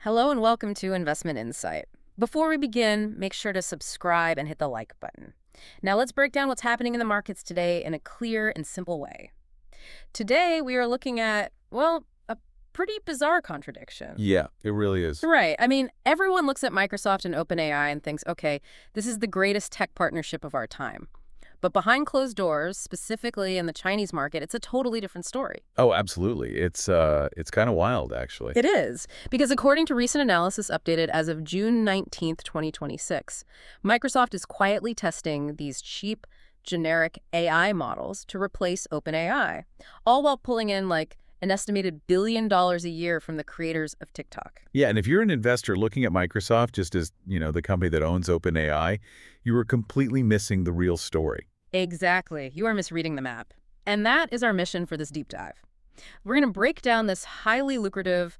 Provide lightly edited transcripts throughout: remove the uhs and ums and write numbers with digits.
Hello and welcome to Investment Insight. Before we begin, make sure to subscribe and hit the like button. Now let's break down what's happening in the markets today in a clear and simple way. Today we are looking at, well, a pretty bizarre contradiction. Yeah, it really is. Right. I mean, everyone looks at Microsoft and OpenAI and thinks, okay, this is the greatest tech partnership of our time. But behind closed doors, specifically in the Chinese market, it's a totally different story. Oh, absolutely. It's kind of wild, actually. It is, because according to recent analysis updated as of June 19th, 2026, Microsoft is quietly testing these cheap, generic AI models to replace OpenAI, all while pulling in like an estimated $1 billion a year from the creators of TikTok. Yeah, and if you're an investor looking at Microsoft just as, the company that owns OpenAI, you are completely missing the real story. Exactly. You are misreading the map. And that is our mission for this deep dive. We're going to break down this highly lucrative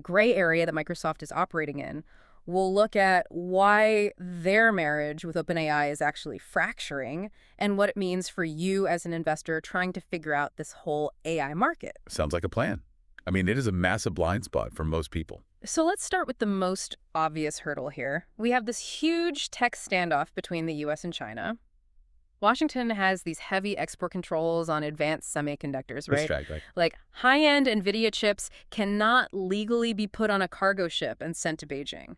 gray area that Microsoft is operating in. We'll look at why their marriage with OpenAI is actually fracturing and what it means for you as an investor trying to figure out this whole AI market. Sounds like a plan. I mean, it is a massive blind spot for most people. So let's start with the most obvious hurdle here. We have this huge tech standoff between the US and China. Washington has these heavy export controls on advanced semiconductors, right? That's right. Like high-end NVIDIA chips cannot legally be put on a cargo ship and sent to Beijing.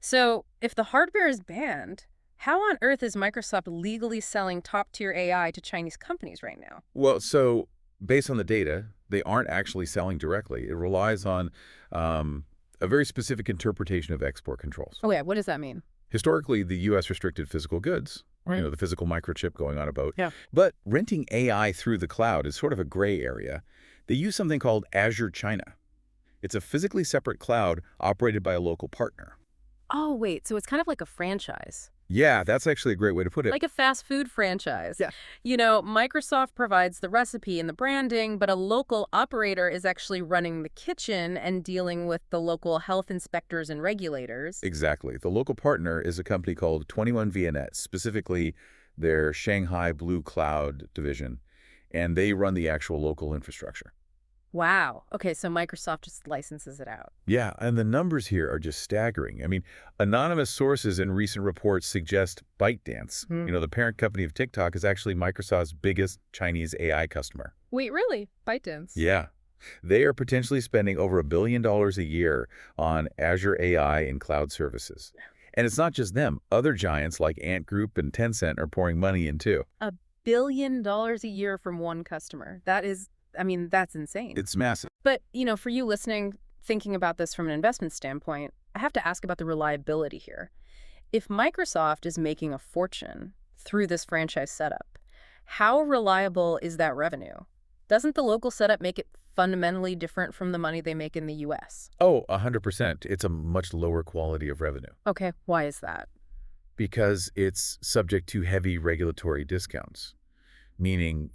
So if the hardware is banned, how on earth is Microsoft legally selling top-tier AI to Chinese companies right now? Well, so based on the data, they aren't actually selling directly. It relies on a very specific interpretation of export controls. Oh, yeah. What does that mean? Historically, the U.S. restricted physical goods. Right. The physical microchip going on a boat. Yeah. But renting AI through the cloud is sort of a gray area. They use something called Azure China. It's a physically separate cloud operated by a local partner. Oh, wait. So it's kind of like a franchise. Yeah, that's actually a great way to put it. Like a fast food franchise. Yeah. Microsoft provides the recipe and the branding, but a local operator is actually running the kitchen and dealing with the local health inspectors and regulators. Exactly. The local partner is a company called 21Vietnet, specifically their Shanghai Blue Cloud division, and they run the actual local infrastructure. Wow. Okay, so Microsoft just licenses it out. Yeah, and the numbers here are just staggering. I mean, anonymous sources in recent reports suggest ByteDance, the parent company of TikTok, is actually Microsoft's biggest Chinese AI customer. Wait, really? ByteDance? Yeah. They are potentially spending over $1 billion a year on Azure AI and cloud services. And it's not just them. Other giants like Ant Group and Tencent are pouring money in too. $1 billion a year from one customer. That's insane. It's massive. But, for you listening, thinking about this from an investment standpoint, I have to ask about the reliability here. If Microsoft is making a fortune through this franchise setup, how reliable is that revenue? Doesn't the local setup make it fundamentally different from the money they make in the U.S.? Oh, 100%. It's a much lower quality of revenue. Okay, why is that? Because it's subject to heavy regulatory discounts, meaning,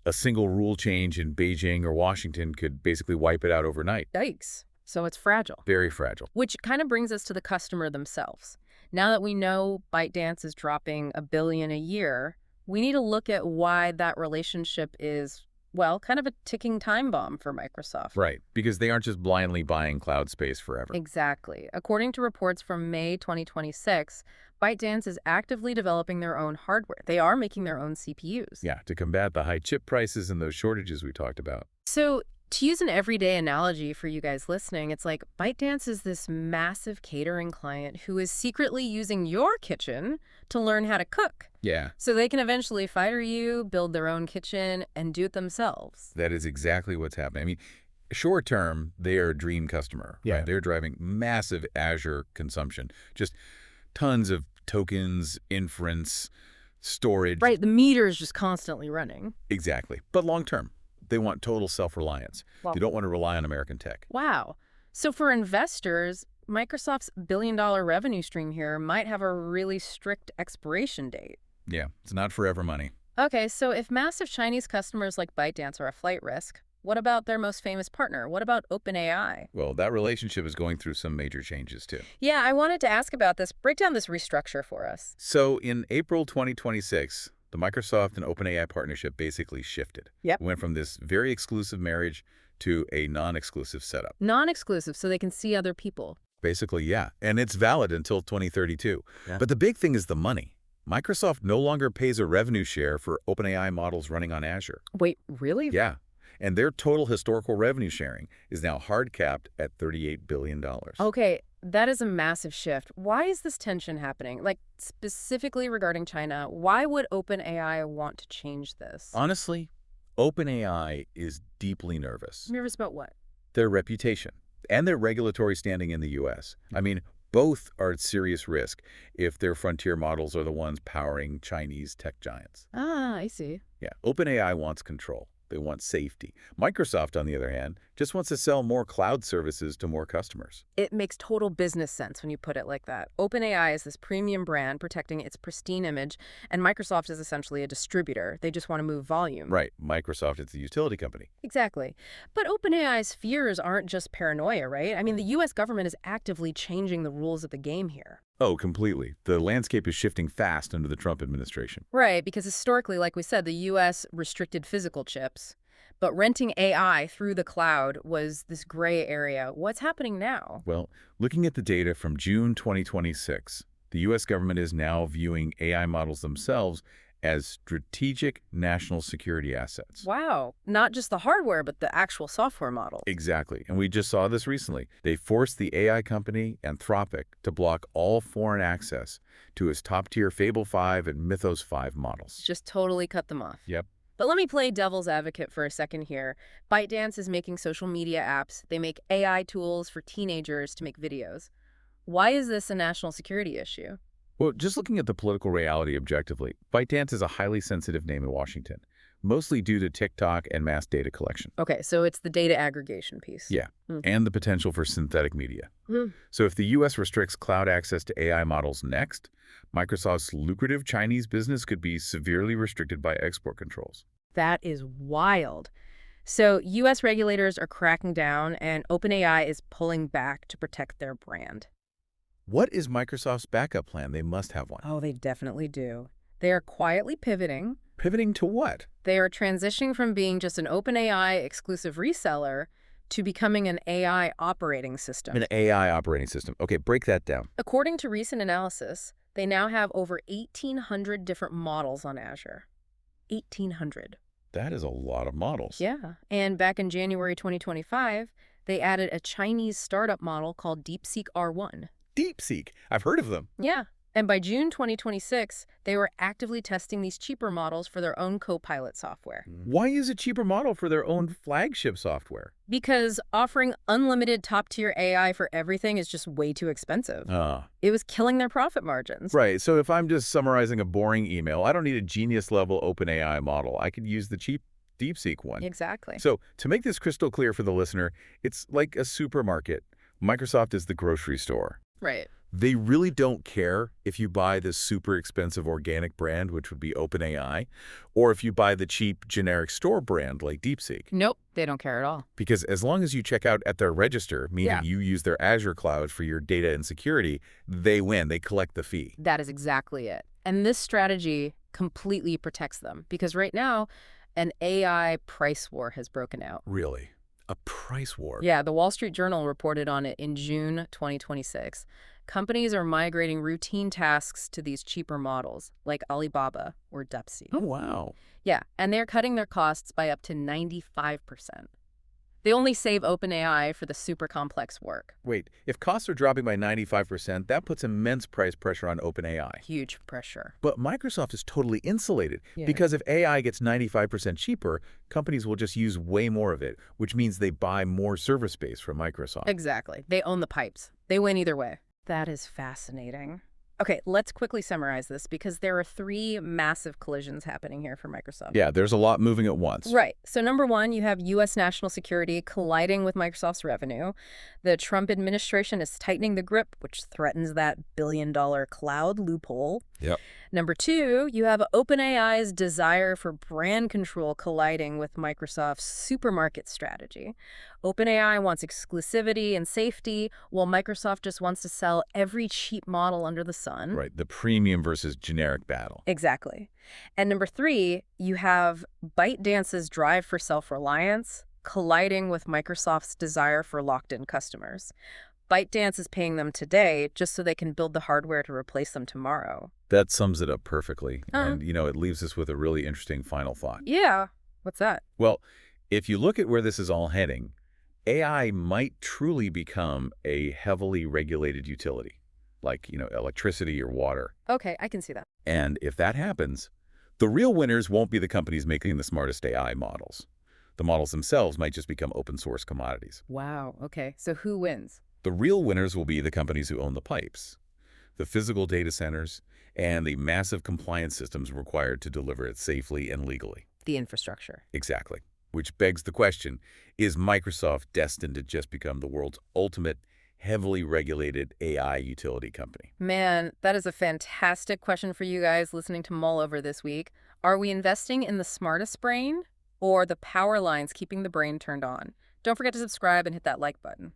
a single rule change in Beijing or Washington could basically wipe it out overnight. Yikes. So it's fragile. Very fragile. Which kind of brings us to the customer themselves. Now that we know ByteDance is dropping $1 billion a year, we need to look at why that relationship is, well, kind of a ticking time bomb for Microsoft. Right, because they aren't just blindly buying cloud space forever. Exactly. According to reports from May 2026, ByteDance is actively developing their own hardware. They are making their own CPUs. Yeah, to combat the high chip prices and those shortages we talked about. So to use an everyday analogy for you guys listening, it's like ByteDance is this massive catering client who is secretly using your kitchen to learn how to cook. Yeah. So they can eventually fire you, build their own kitchen, and do it themselves. That is exactly what's happening. I mean, short term, they are a dream customer. Yeah. Right? They're driving massive Azure consumption. Just tons of tokens, inference, storage. Right, the meter is just constantly running. Exactly. But long term, they want total self-reliance. Wow. They don't want to rely on American tech. Wow. So for investors, Microsoft's billion-dollar revenue stream here might have a really strict expiration date. Yeah, it's not forever money. Okay, so if massive Chinese customers like ByteDance are a flight risk, what about their most famous partner? What about OpenAI? Well, that relationship is going through some major changes, too. Yeah, I wanted to ask about this. Break down this restructure for us. So in April 2026, the Microsoft and OpenAI partnership basically shifted. Yep. It went from this very exclusive marriage to a non-exclusive setup. Non-exclusive, so they can see other people. Basically, yeah. And it's valid until 2032. Yeah. But the big thing is the money. Microsoft no longer pays a revenue share for OpenAI models running on Azure. Wait, really? Yeah. And their total historical revenue sharing is now hard capped at $38 billion. Okay, that is a massive shift. Why is this tension happening? Like, specifically regarding China, why would OpenAI want to change this? Honestly, OpenAI is deeply nervous. Nervous about what? Their reputation and their regulatory standing in the U.S. I mean, both are at serious risk if their frontier models are the ones powering Chinese tech giants. Ah, I see. Yeah, OpenAI wants control. They want safety. Microsoft, on the other hand, just wants to sell more cloud services to more customers. It makes total business sense when you put it like that. OpenAI is this premium brand protecting its pristine image, and Microsoft is essentially a distributor. They just want to move volume. Right. Microsoft is the utility company. Exactly. But OpenAI's fears aren't just paranoia, right? I mean, the U.S. government is actively changing the rules of the game here. Oh, completely. The landscape is shifting fast under the Trump administration. Right, because historically, like we said, the U.S. restricted physical chips, but renting AI through the cloud was this gray area. What's happening now? Well, looking at the data from June 2026, the U.S. government is now viewing AI models themselves as strategic national security assets. Wow, not just the hardware, but the actual software model. Exactly. And we just saw this recently. They forced the AI company Anthropic to block all foreign access to its top-tier Fable 5 and Mythos 5 models. Just totally cut them off. Yep. But let me play devil's advocate for a second here. ByteDance is making social media apps. They make AI tools for teenagers to make videos. Why is this a national security issue? Well, just looking at the political reality objectively, ByteDance is a highly sensitive name in Washington, mostly due to TikTok and mass data collection. Okay, so it's the data aggregation piece. Yeah, and the potential for synthetic media. Hmm. So if the U.S. restricts cloud access to AI models next, Microsoft's lucrative Chinese business could be severely restricted by export controls. That is wild. So U.S. regulators are cracking down, and OpenAI is pulling back to protect their brand. What is Microsoft's backup plan? They must have one. Oh, they definitely do. They are quietly pivoting. Pivoting to what? They are transitioning from being just an OpenAI exclusive reseller to becoming an AI operating system. An AI operating system. Okay, break that down. According to recent analysis, they now have over 1,800 different models on Azure. 1,800. That is a lot of models. Yeah. And back in January 2025, they added a Chinese startup model called DeepSeek R1. DeepSeek. I've heard of them. Yeah. And by June 2026, they were actively testing these cheaper models for their own Copilot software. Why use a cheaper model for their own flagship software? Because offering unlimited top-tier AI for everything is just way too expensive. It was killing their profit margins. Right. So if I'm just summarizing a boring email, I don't need a genius-level OpenAI model. I could use the cheap DeepSeek one. Exactly. So to make this crystal clear for the listener, it's like a supermarket. Microsoft is the grocery store. Right. They really don't care if you buy this super expensive organic brand, which would be OpenAI, or if you buy the cheap generic store brand like DeepSeek. Nope, they don't care at all. Because as long as you check out at their register, meaning you use their Azure cloud for your data and security, they win. They collect the fee. That is exactly it. And this strategy completely protects them because right now, an AI price war has broken out. Really? A price war? Yeah, the Wall Street Journal reported on it in June 2026. Companies are migrating routine tasks to these cheaper models, like Alibaba or DeepSeek. Oh, wow. Yeah, and they're cutting their costs by up to 95%. They only save OpenAI for the super complex work. Wait, if costs are dropping by 95%, that puts immense price pressure on OpenAI. Huge pressure. But Microsoft is totally insulated Yeah. because if AI gets 95% cheaper, companies will just use way more of it, which means they buy more server space from Microsoft. Exactly. They own the pipes. They win either way. That is fascinating. Okay, let's quickly summarize this because there are 3 massive collisions happening here for Microsoft. Yeah, there's a lot moving at once. Right. So number 1, you have U.S. national security colliding with Microsoft's revenue. The Trump administration is tightening the grip, which threatens that billion-dollar cloud loophole. Yep. Number 2, you have OpenAI's desire for brand control colliding with Microsoft's supermarket strategy. OpenAI wants exclusivity and safety, while Microsoft just wants to sell every cheap model under the sun. Right, the premium versus generic battle. Exactly. And number 3, you have ByteDance's drive for self-reliance colliding with Microsoft's desire for locked-in customers. ByteDance is paying them today just so they can build the hardware to replace them tomorrow. That sums it up perfectly. Uh, And, it leaves us with a really interesting final thought. yeah. What's that? Well, if you look at where this is all heading, AI might truly become a heavily regulated utility, like, electricity or water. Okay, I can see that. And if that happens, the real winners won't be the companies making the smartest AI models. The models themselves might just become open source commodities. Wow, okay. So who wins? The real winners will be the companies who own the pipes, the physical data centers, and the massive compliance systems required to deliver it safely and legally. The infrastructure. Exactly. Which begs the question, is Microsoft destined to just become the world's ultimate, heavily regulated AI utility company? Man, that is a fantastic question for you guys listening to mull over this week. Are we investing in the smartest brain or the power lines keeping the brain turned on? Don't forget to subscribe and hit that like button.